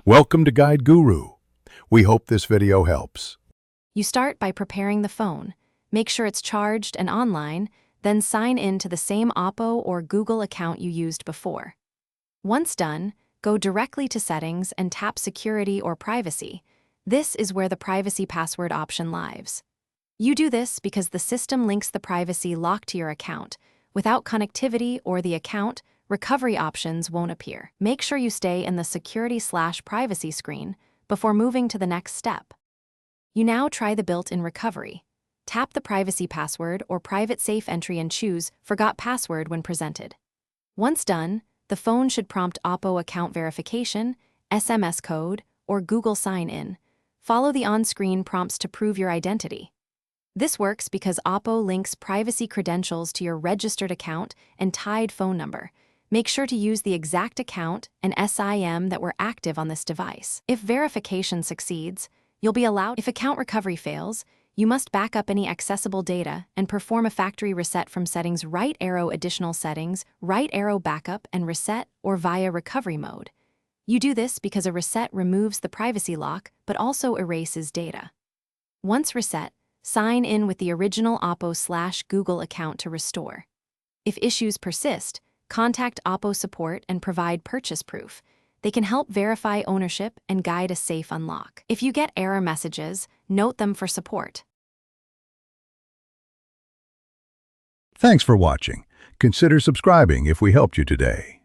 Welcome to Guide Guru. We hope this video helps. You start by preparing the phone. Make sure it's charged and online, then sign in to the same Oppo or Google account you used before. Once done, go directly to Settings and tap Security or Privacy. This is where the privacy password option lives. You do this because the system links the privacy lock to your account. Without connectivity or the account, recovery options won't appear. Make sure you stay in the Security/Privacy screen before moving to the next step. You now try the built-in recovery. Tap the privacy password or private safe entry and choose Forgot Password when presented. Once done, the phone should prompt Oppo account verification, SMS code, or Google sign-in. Follow the on-screen prompts to prove your identity. This works because Oppo links privacy credentials to your registered account and tied phone number. Make sure to use the exact account and SIM that were active on this device. If verification succeeds, you'll be allowed. If account recovery fails, you must back up any accessible data and perform a factory reset from settings right arrow additional settings, right arrow backup and reset, or via recovery mode. You do this because a reset removes the privacy lock but also erases data. Once reset, sign in with the original Oppo/Google account to restore. If issues persist, contact Oppo support and provide purchase proof. They can help verify ownership and guide a safe unlock. If you get error messages, note them for support. Thanks for watching. Consider subscribing if we helped you today.